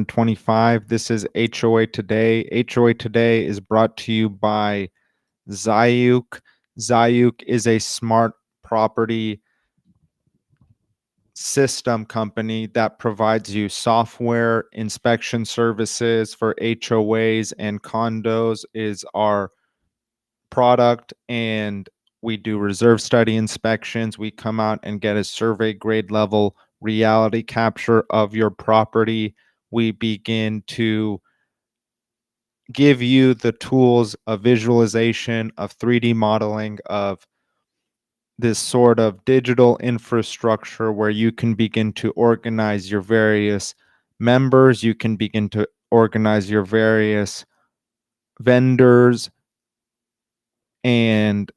125. This is HOA Today. HOA Today is brought to you by Zayuk. Zayuk is a smart property system company that provides you software inspection services for HOAs and condos is our product, and we do reserve study inspections. We come out and get a survey grade level reality capture of your property. We begin to give you the tools of visualization, of 3D modeling, of this sort of digital infrastructure where you can begin to organize your various members, you can begin to organize your various vendors, and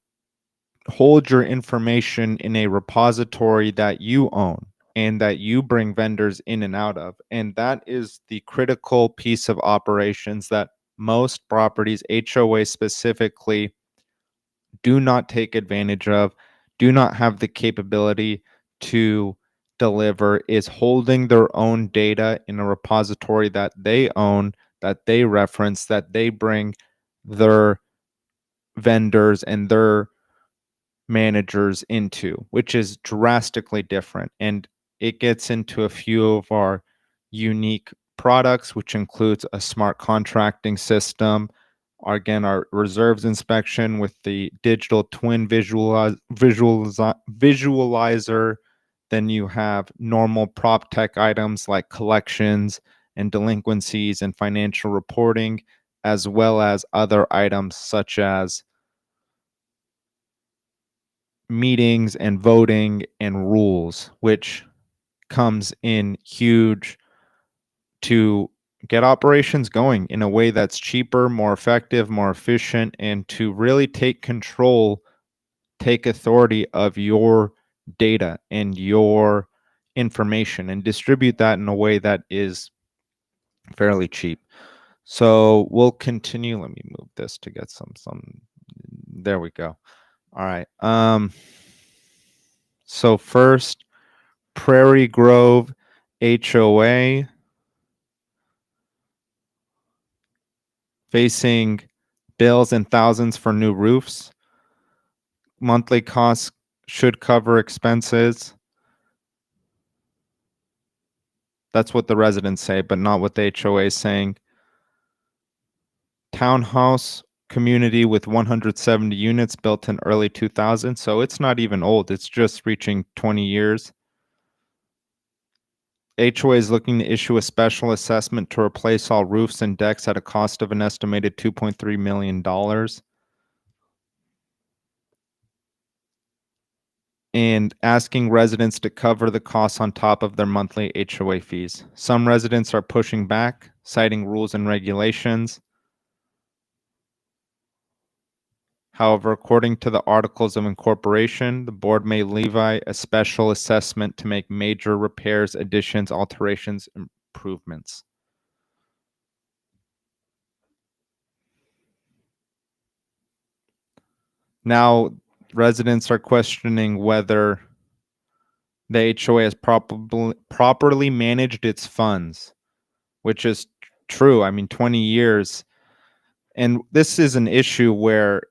hold your information in a repository that you own and that you bring vendors in and out of. And that is the critical piece of operations that most properties, HOA specifically, do not take advantage of, do not have the capability to deliver, is holding their own data in a repository that they own, that they reference, that they bring their vendors and their managers into, which is drastically different. And it gets into a few of our unique products, which includes a smart contracting system, again, our reserves inspection with the digital twin visualizer. Then you have normal prop tech items like collections and delinquencies and financial reporting, as well as other items such as meetings and voting and rules, which comes in huge to get operations going in a way that's cheaper, more effective, more efficient, and to really take control, take authority of your data and your information and distribute that in a way that is fairly cheap. So we'll continue. Let me move this to get some. There we go. All right. So first, Prairie Grove HOA facing bills and thousands for new roofs. Monthly costs should cover expenses. That's what the residents say, but not what the HOA is saying. Townhouse community with 170 units built in early 2000. So it's not even old. It's just reaching 20 years. HOA is looking to issue a special assessment to replace all roofs and decks at a cost of an estimated $2.3 million. And asking residents to cover the costs on top of their monthly HOA fees. Some residents are pushing back, citing rules and regulations. However, according to the Articles of Incorporation, the board may levy a special assessment to make major repairs, additions, alterations, improvements. Now, residents are questioning whether the HOA has properly managed its funds, which is true. I mean, 20 years. And this is an issue where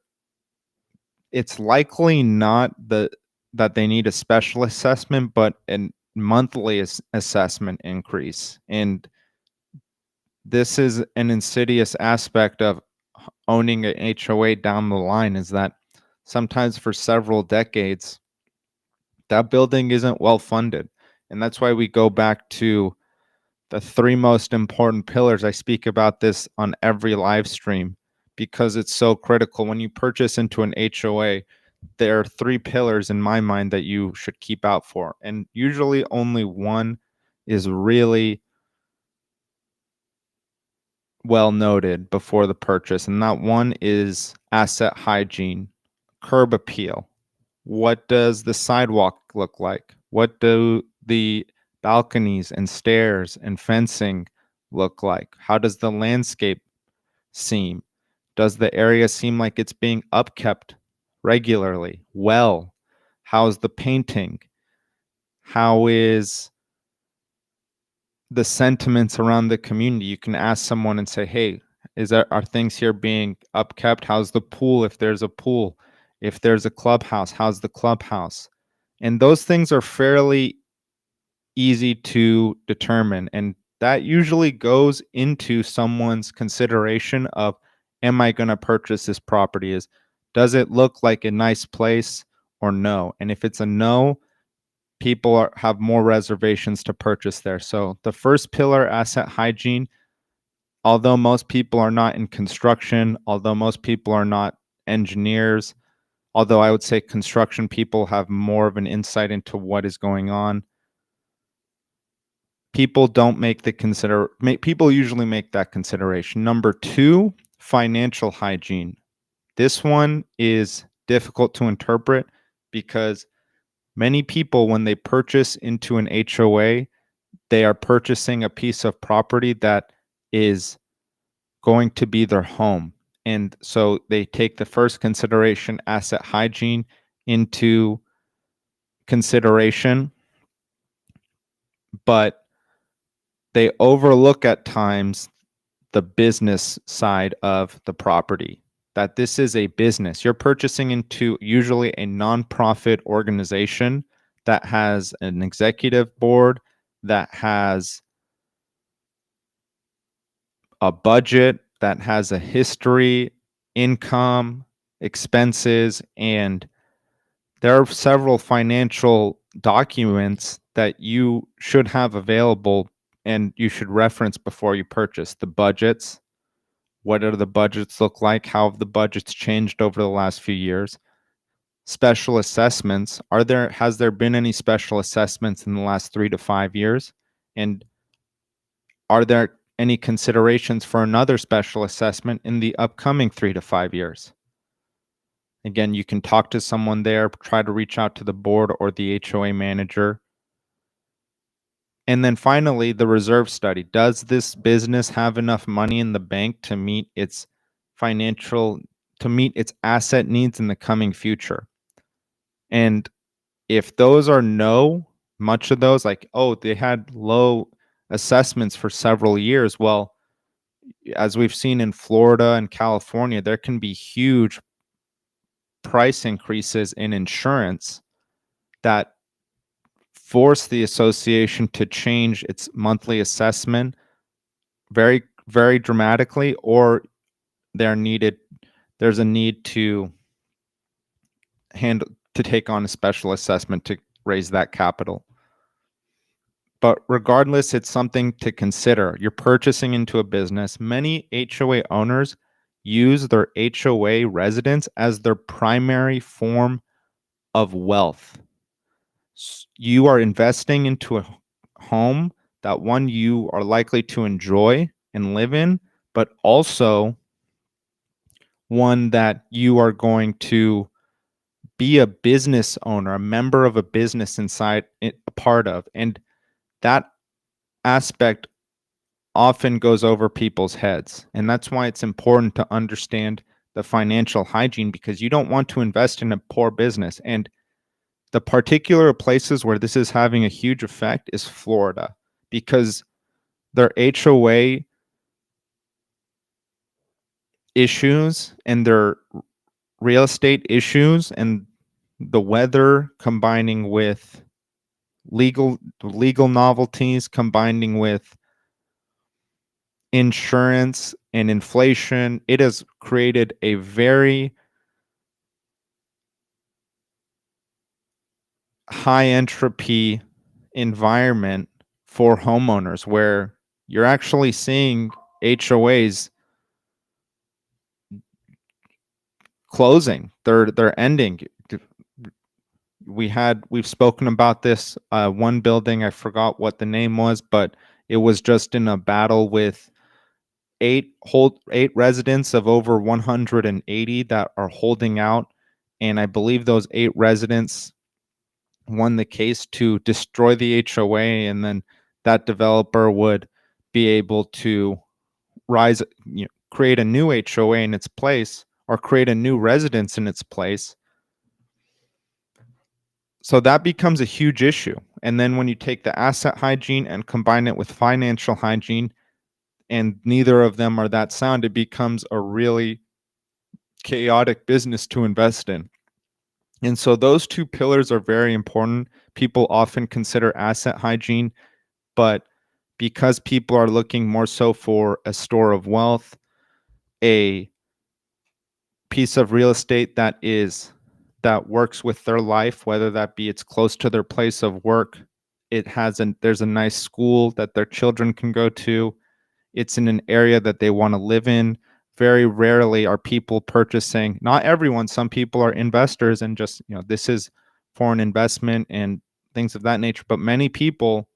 it's likely not that they need a special assessment, but a monthly assessment increase. And this is an insidious aspect of owning an HOA down the line, is that sometimes for several decades, that building isn't well funded. And that's why we go back to the three most important pillars. I speak about this on every live stream because it's so critical. When you purchase into an HOA, there are three pillars in my mind that you should keep out for. And usually only one is really well noted before the purchase. And that one is asset hygiene, curb appeal. What does the sidewalk look like? What do the balconies and stairs and fencing look like? How does the landscape seem? Does the area seem like it's being upkept regularly? Well, how's the painting? How is the sentiments around the community. You can ask someone and say, "Hey, are things here being upkept? How's the pool? If there's a pool, if there's a clubhouse, how's the clubhouse?" And those things are fairly easy to determine, and that usually goes into someone's consideration of, am I going to purchase this property? Does it look like a nice place or no? And if it's a no, people have more reservations to purchase there. So the first pillar, asset hygiene, although most people are not in construction, although most people are not engineers, although I would say construction people have more of an insight into what is going on, people don't make people usually make that consideration. Number two, financial hygiene. This one is difficult to interpret because many people, when they purchase into an HOA, they are purchasing a piece of property that is going to be their home. And so they take the first consideration, asset hygiene, into consideration, but they overlook at times the business side of the property, that this is a business. You're purchasing into usually a nonprofit organization that has an executive board, that has a budget, that has a history, income, expenses, and there are several financial documents that you should have available and you should reference before you purchase. The budgets, what do the budgets look like? How have the budgets changed over the last few years? Special assessments. Has there been any special assessments in the last 3 to 5 years? And are there any considerations for another special assessment in the upcoming 3 to 5 years? Again, you can talk to someone there, try to reach out to the board or the HOA manager. And then finally, the reserve study. Does this business have enough money in the bank to meet its asset needs in the coming future? And if those are no, much of those, like, oh, they had low assessments for several years. Well, as we've seen in Florida and California, there can be huge price increases in insurance that force the association to change its monthly assessment very, very dramatically, or there's a need to take on a special assessment to raise that capital. But regardless, it's something to consider. You're purchasing into a business. Many HOA owners use their HOA residence as their primary form of wealth. You are investing into a home that, one, you are likely to enjoy and live in, but also one that you are going to be a business owner, a member of a business inside it, a part of. And that aspect often goes over people's heads. And that's why it's important to understand the financial hygiene, because you don't want to invest in a poor business. And the particular places where this is having a huge effect is Florida, because their HOA issues and their real estate issues and the weather combining with legal novelties, combining with insurance and inflation, it has created a very high entropy environment for homeowners, where you're actually seeing HOAs closing. They're ending. We've spoken about this one building, I forgot what the name was, but it was just in a battle with eight residents of over 180 that are holding out, and I believe those 8 residents won the case to destroy the HOA, and then that developer would be able to create a new HOA in its place, or create a new residence in its place. So that becomes a huge issue. And then when you take the asset hygiene and combine it with financial hygiene, and neither of them are that sound, it becomes a really chaotic business to invest in. And so those two pillars are very important. People often consider asset hygiene, but because people are looking more so for a store of wealth, a piece of real estate that works with their life, whether that be it's close to their place of work, there's a nice school that their children can go to, it's in an area that they want to live in. Very rarely are people purchasing, not everyone, some people are investors and just, this is for an investment and things of that nature, but many people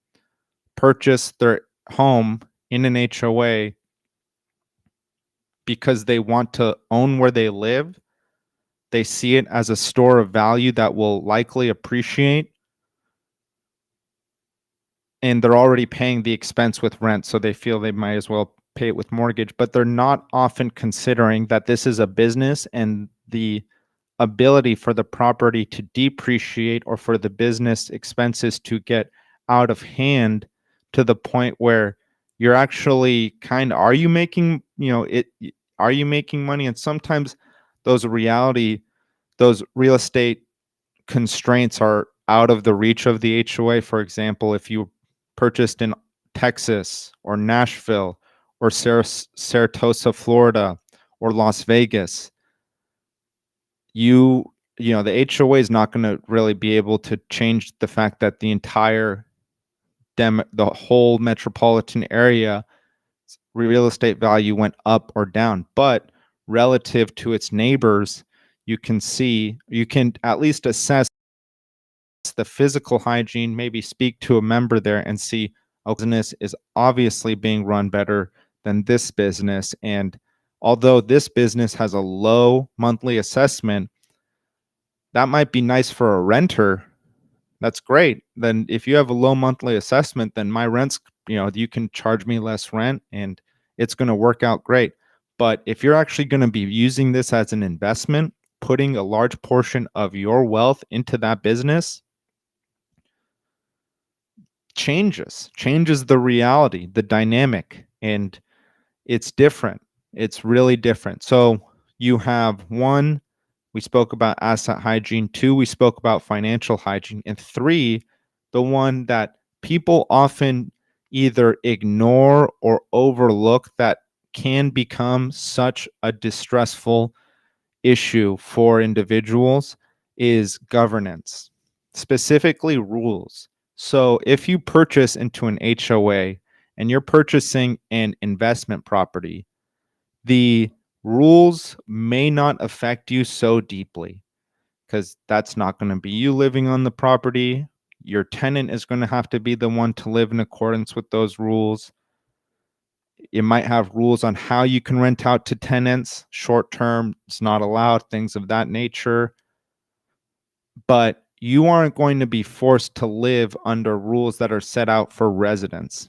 purchase their home in an HOA because they want to own where they live. They see it as a store of value that will likely appreciate, and they're already paying the expense with rent, so they feel they might as well pay it with mortgage, but they're not often considering that this is a business and the ability for the property to depreciate or for the business expenses to get out of hand to the point where you're actually are you making, are you making money? And sometimes those those real estate constraints are out of the reach of the HOA. For example, if you purchased in Texas or Nashville or Saratoga, Florida, or Las Vegas, the HOA is not going to really be able to change the fact that the whole metropolitan area real estate value went up or down. But relative to its neighbors, you can at least assess the physical hygiene, maybe speak to a member there and see, oh, business is obviously being run better than this business. And although this business has a low monthly assessment, that might be nice for a renter. That's great. Then if you have a low monthly assessment, then my rent's, you can charge me less rent and it's going to work out great. But if you're actually going to be using this as an investment, putting a large portion of your wealth into that business, changes the reality, the dynamic, and it's different. It's really different. So you have one, we spoke about asset hygiene. Two, we spoke about financial hygiene. And three, the one that people often either ignore or overlook that can become such a distressful issue for individuals is governance, specifically rules. So if you purchase into an HOA and you're purchasing an investment property, the rules may not affect you so deeply because that's not going to be you living on the property. Your tenant is going to have to be the one to live in accordance with those rules. It might have rules on how you can rent out to tenants, short term, it's not allowed, things of that nature. But you aren't going to be forced to live under rules that are set out for residents.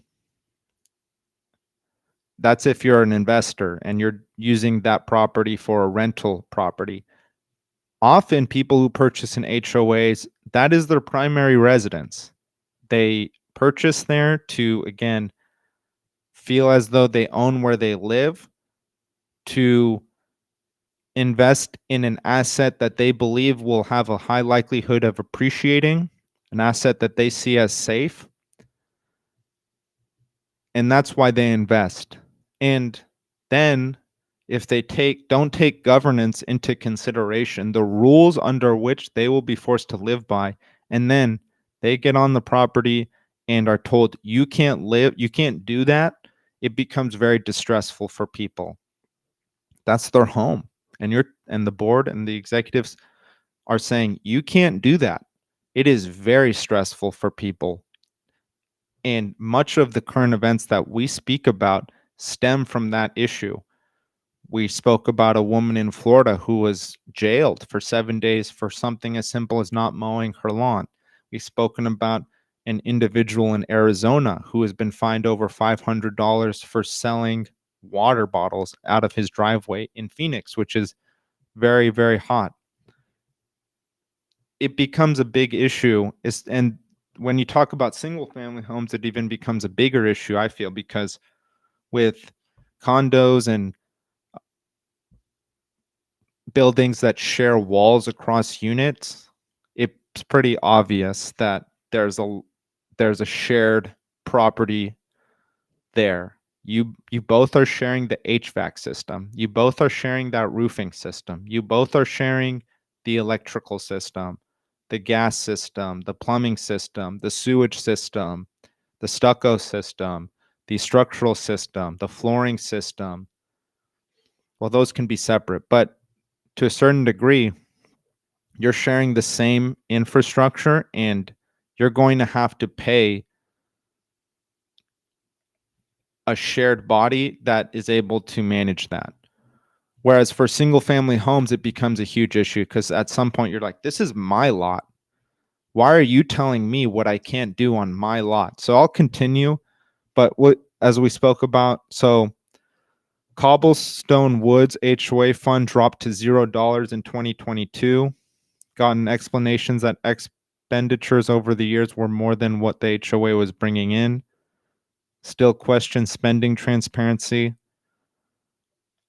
That's if you're an investor and you're using that property for a rental property. Often people who purchase in HOAs, that is their primary residence. They purchase there to, again, feel as though they own where they live, to invest in an asset that they believe will have a high likelihood of appreciating, an asset that they see as safe. And that's why they invest. And then if they don't take governance into consideration, the rules under which they will be forced to live by, and then they get on the property and are told you can't do that, it becomes very distressful for people. That's their home. And the board and the executives are saying you can't do that. It is very stressful for people. And much of the current events that we speak about stem from that issue. We spoke about a woman in Florida who was jailed for 7 days for something as simple as not mowing her lawn. We've spoken about an individual in Arizona who has been fined over $500 for selling water bottles out of his driveway in Phoenix, which is very, very hot. It becomes a big issue, and when you talk about single family homes, it even becomes a bigger issue, I feel, because with condos and buildings that share walls across units, it's pretty obvious that there's a shared property there. You both are sharing the HVAC system. You both are sharing that roofing system. You both are sharing the electrical system, the gas system, the plumbing system, the sewage system, the stucco system, the structural system, the flooring system. Well, those can be separate, but to a certain degree, you're sharing the same infrastructure and you're going to have to pay a shared body that is able to manage that. Whereas for single family homes, it becomes a huge issue because at some point you're like, this is my lot. Why are you telling me what I can't do on my lot? So I'll continue. But as we spoke about, so Cobblestone Woods HOA fund dropped to $0 in 2022. Gotten explanations that expenditures over the years were more than what the HOA was bringing in. Still question spending transparency.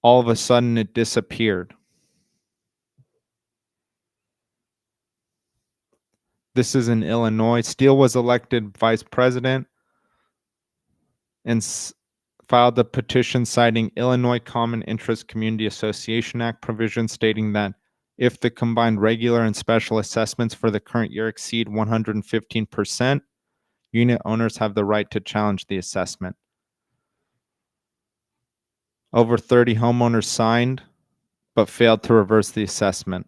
All of a sudden, it disappeared. This is in Illinois. Steele was elected vice president and filed a petition citing Illinois Common Interest Community Association Act provision stating that if the combined regular and special assessments for the current year exceed 115%, unit owners have the right to challenge the assessment. Over 30 homeowners signed, but failed to reverse the assessment.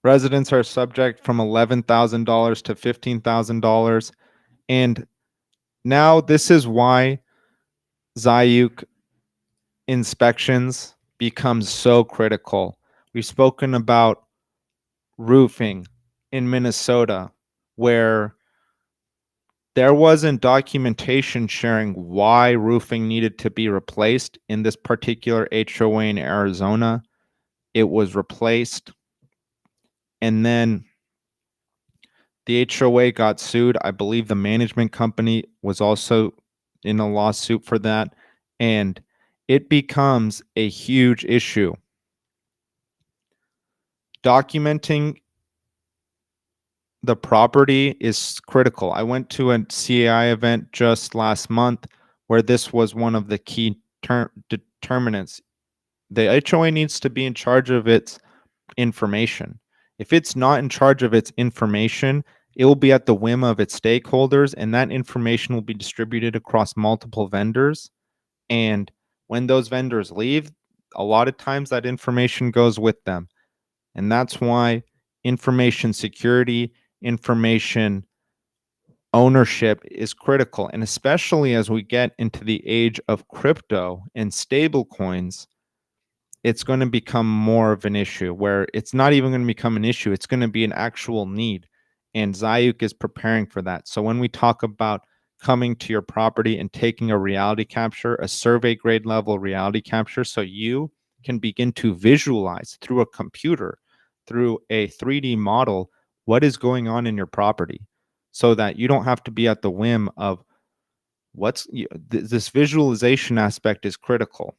Residents are subject from $11,000 to $15,000. And now this is why Zayuk inspections becomes so critical. We've spoken about roofing in Minnesota, where there wasn't documentation sharing why roofing needed to be replaced in this particular HOA in Arizona. It was replaced. And then the HOA got sued. I believe the management company was also in a lawsuit for that. And it becomes a huge issue. Documenting the property is critical. I went to a CAI event just last month where this was one of the key determinants. The HOA needs to be in charge of its information. If it's not in charge of its information, it will be at the whim of its stakeholders, and that information will be distributed across multiple vendors. And when those vendors leave, a lot of times that information goes with them. And that's why information security, information ownership is critical. And especially as we get into the age of crypto and stable coins, it's going to become more of an issue where it's not even going to become an issue. It's going to be an actual need. And Zayuk is preparing for that. So when we talk about coming to your property and taking a reality capture, a survey grade level reality capture, so you can begin to visualize through a computer, through a 3D model, what is going on in your property so that you don't have to be at the whim of this visualization aspect is critical.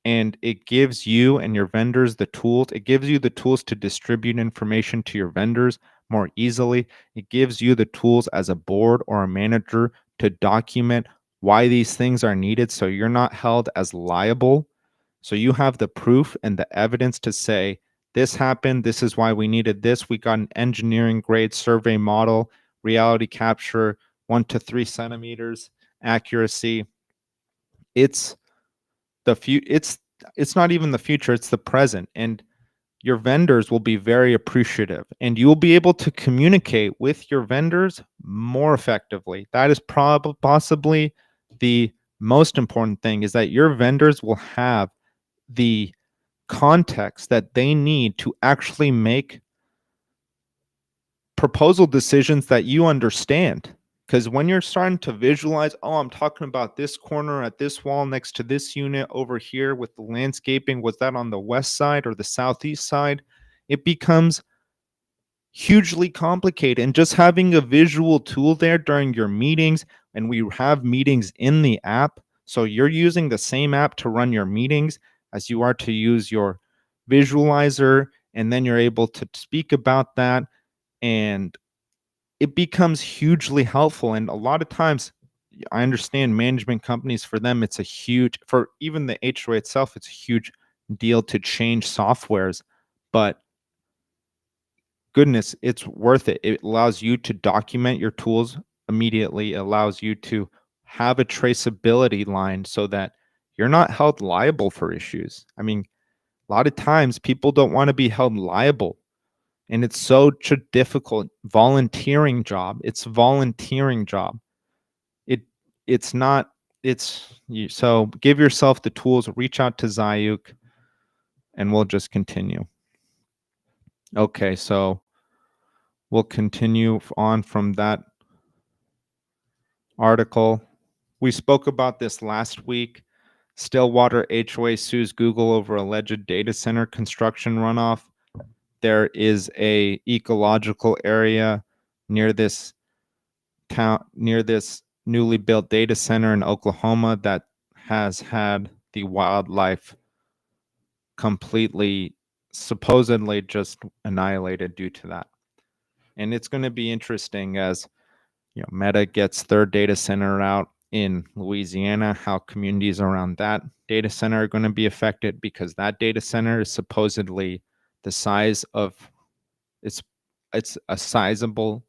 And it gives you and your vendors the tools. It gives you the tools to distribute information to your vendors more easily. It gives you the tools as a board or a manager to document why these things are needed so you're not held as liable. So you have the proof and the evidence to say, this happened. This is why we needed this. We got an engineering grade survey model, reality capture, 1 to 3 centimeters accuracy. It's it's not even the future, it's the present. And your vendors will be very appreciative and you will be able to communicate with your vendors more effectively. That is possibly the most important thing, is that your vendors will have the context that they need to actually make proposal decisions that you understand. Because when you're starting to visualize, oh, I'm talking about this corner at this wall next to this unit over here with the landscaping, was that on the west side or the southeast side? It becomes hugely complicated. And just having a visual tool there during your meetings, and we have meetings in the app. So you're using the same app to run your meetings as you are to use your visualizer. And then you're able to speak about that. And it becomes hugely helpful. And a lot of times, I understand management companies, for them, it's a huge, for even the HOA itself, it's a huge deal to change softwares. But goodness, it's worth it. It allows you to document your tools immediately. It allows you to have a traceability line so that you're not held liable for issues. I mean, a lot of times people don't want to be held liable, and it's such a difficult volunteering job. It's a volunteering job. It it's not it's you, so give yourself the tools, reach out to Zayuk, and we'll just continue. Okay, so we'll continue on from that article. We spoke about this last week. Stillwater HOA sues Google over alleged data center construction runoff. There is a ecological area near this newly built data center in Oklahoma that has had the wildlife completely, supposedly, just annihilated due to that. And it's going to be interesting as Meta gets their data center out in Louisiana, how communities around that data center are going to be affected, because that data center is supposedly the size of it's a sizable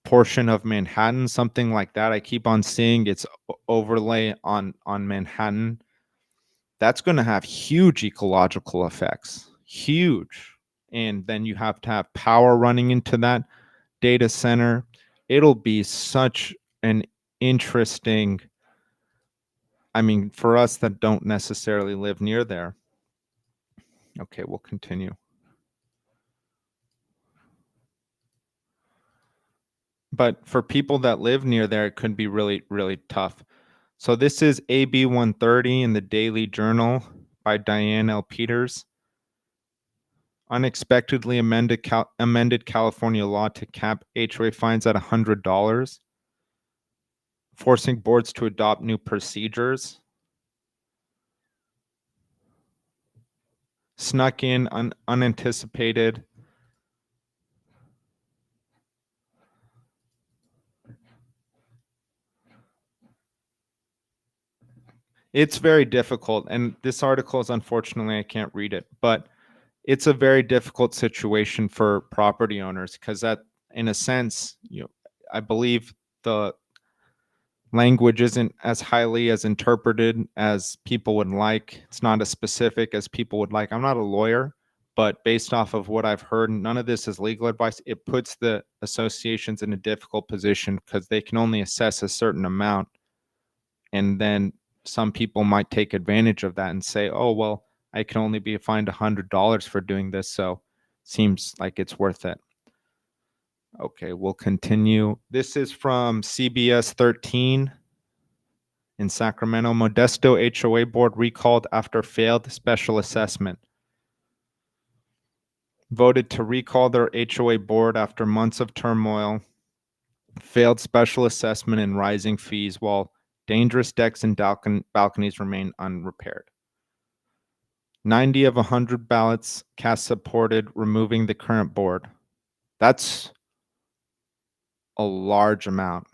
portion of Manhattan, something like that. I keep on seeing its overlay on Manhattan. That's going to have huge ecological effects, huge. And then you have to have power running into that data center. It'll be such an interesting, I mean, for us that don't necessarily live near there. Okay, we'll continue. But for people that live near there, it could be really, really tough. So this is AB 130 in the Daily Journal by Diane L. Peters. Unexpectedly amended California law to cap HOA fines at $100, forcing boards to adopt new procedures. Snuck in unanticipated. It's very difficult, and this article is, unfortunately, I can't read it, but it's a very difficult situation for property owners, because that, in a sense, I believe the language isn't as highly as interpreted as people would like. It's not as specific as people would like. I'm not a lawyer, but based off of what I've heard, none of this is legal advice. It puts the associations in a difficult position because they can only assess a certain amount, and then some people might take advantage of that and say, oh, well, I can only be fined $100 for doing this, so seems like it's worth it. Okay, we'll continue. This is from CBS 13 in Sacramento. Modesto HOA board recalled after failed special assessment. Voted to recall their HOA board after months of turmoil, failed special assessment, and rising fees, while dangerous decks and balconies remain unrepaired. 90 of 100 ballots cast supported removing the current board. That's a large amount.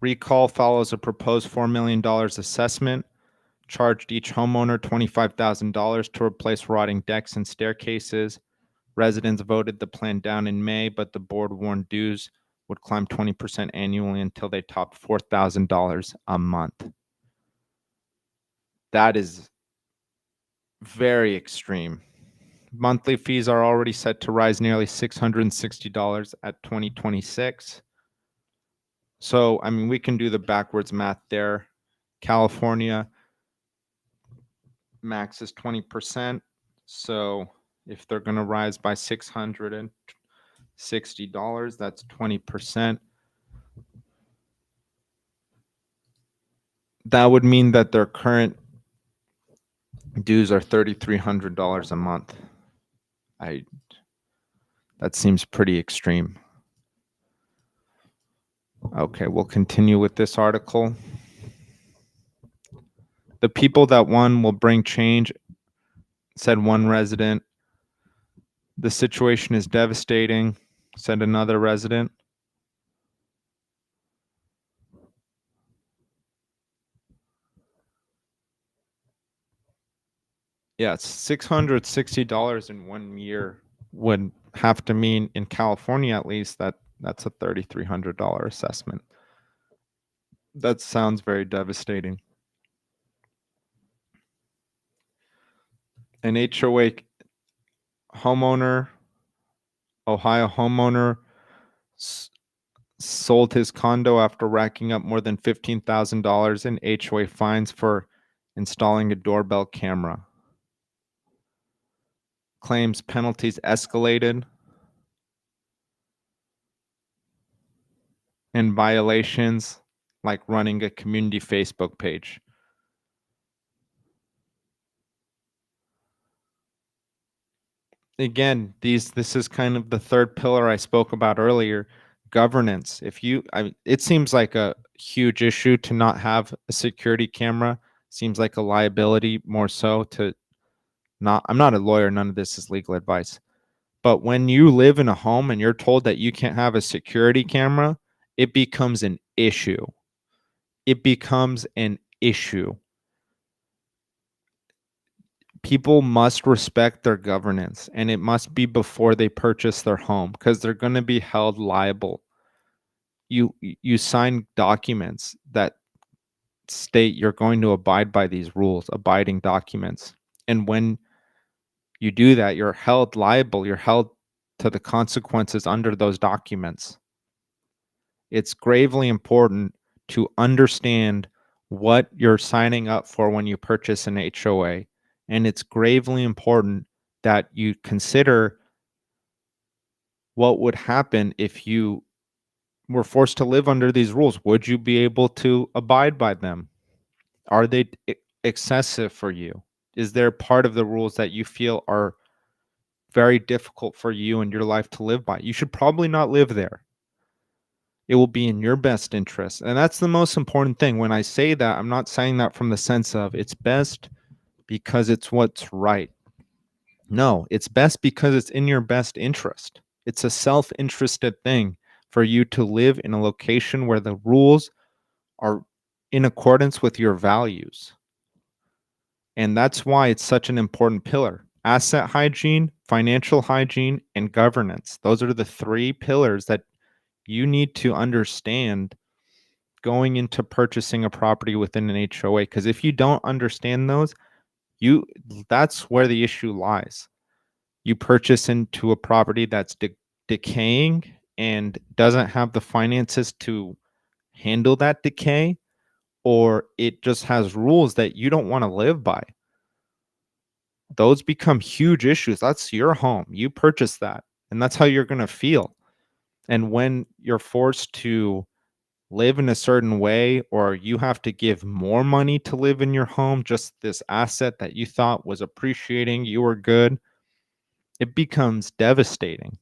Recall follows a proposed $4 million assessment, charged each homeowner $25,000 to replace rotting decks and staircases. Residents voted the plan down in May, but the board warned dues would climb 20% annually until they topped $4,000 a month. That is very extreme. Monthly fees are already set to rise nearly $660 at 2026. So, I mean, we can do the backwards math there. California max is 20%. So if they're going to rise by $660, that's 20%. That would mean that their current dues are $3,300 a month. I that seems pretty extreme. Okay, we'll continue with this article. The people that won will bring change, said one resident. The situation is devastating, said another resident. Yeah, it's $660 in 1 year would have to mean, in California at least, that's a $3,300 assessment. That sounds very devastating. An HOA homeowner, Ohio homeowner, sold his condo after racking up more than $15,000 in HOA fines for installing a doorbell camera. Claims penalties escalated and violations like running a community Facebook page. Again, this is kind of the third pillar I spoke about earlier, governance. It seems like a huge issue to not have a security camera. Seems like a liability more so to not. I'm not a lawyer. None of this is legal advice. But when you live in a home and you're told that you can't have a security camera, it becomes an issue. It becomes an issue. People must respect their governance, and it must be before they purchase their home because they're going to be held liable. You sign documents that state you're going to abide by these rules, abiding documents. And when you do that, you're held liable. You're held to the consequences under those documents. It's gravely important to understand what you're signing up for when you purchase an HOA. And it's gravely important that you consider what would happen if you were forced to live under these rules. Would you be able to abide by them? Are they excessive for you? Is there part of the rules that you feel are very difficult for you and your life to live by? You should probably not live there. It will be in your best interest. And that's the most important thing. When I say that, I'm not saying that from the sense of it's best because it's what's right. No, it's best because it's in your best interest. It's a self-interested thing for you to live in a location where the rules are in accordance with your values. And that's why it's such an important pillar. Asset hygiene, financial hygiene, and governance. Those are the three pillars that you need to understand going into purchasing a property within an HOA. Because if you don't understand those, that's where the issue lies. You purchase into a property that's decaying and doesn't have the finances to handle that decay, or it just has rules that you don't want to live by. Those become huge issues. That's your home. You purchased that, and that's how you're going to feel. And when you're forced to live in a certain way, or you have to give more money to live in your home, just this asset that you thought was appreciating, you were good, it becomes devastating.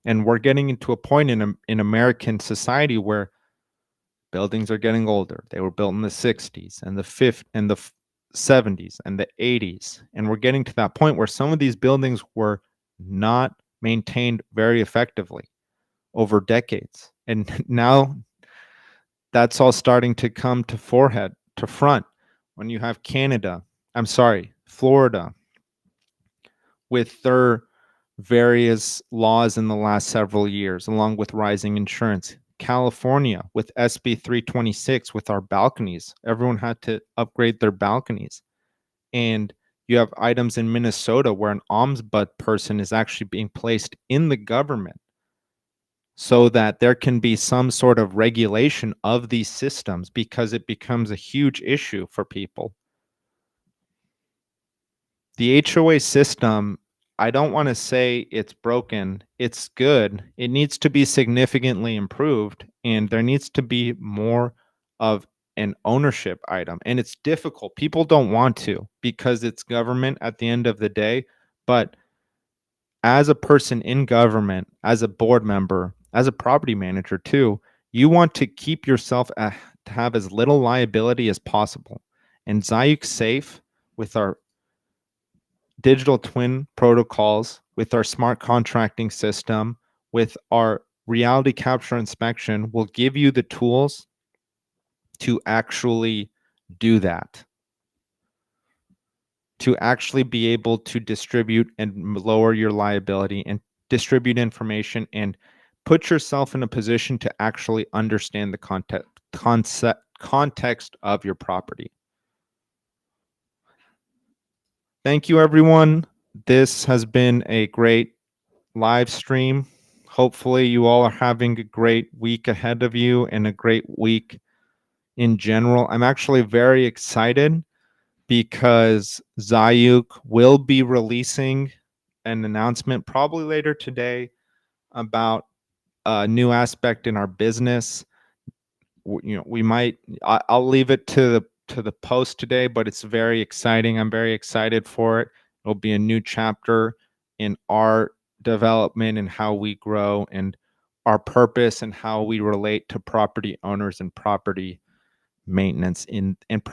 And we're getting into a point in American society where buildings are getting older. They were built in the 60s and the 50s and the 70s and the 80s. And we're getting to that point where some of these buildings were not maintained very effectively over decades. And now that's all starting to come to front when you have Florida, with their various laws in the last several years, along with rising insurance. California with SB 326 with our balconies. Everyone had to upgrade their balconies. And you have items in Minnesota where an ombudsman person is actually being placed in the government so that there can be some sort of regulation of these systems, because it becomes a huge issue for people. The HOA system, I don't want to say it's broken. It's good. It needs to be significantly improved, and there needs to be more of an ownership item. And it's difficult. People don't want to because it's government at the end of the day. But as a person in government, as a board member, as a property manager too, you want to keep yourself to have as little liability as possible. And Zayuk Safe, with our digital twin protocols, with our smart contracting system, with our reality capture inspection, will give you the tools to actually do that, to actually be able to distribute and lower your liability and distribute information and put yourself in a position to actually understand the context of your property. Thank you, everyone. This has been a great live stream. Hopefully, you all are having a great week ahead of you and a great week in general. I'm actually very excited because Zayuk will be releasing an announcement probably later today about a new aspect in our business. We might. I'll leave it to the post today, but it's very exciting. I'm very excited for it. It'll be a new chapter in our development and how we grow and our purpose and how we relate to property owners and property maintenance and property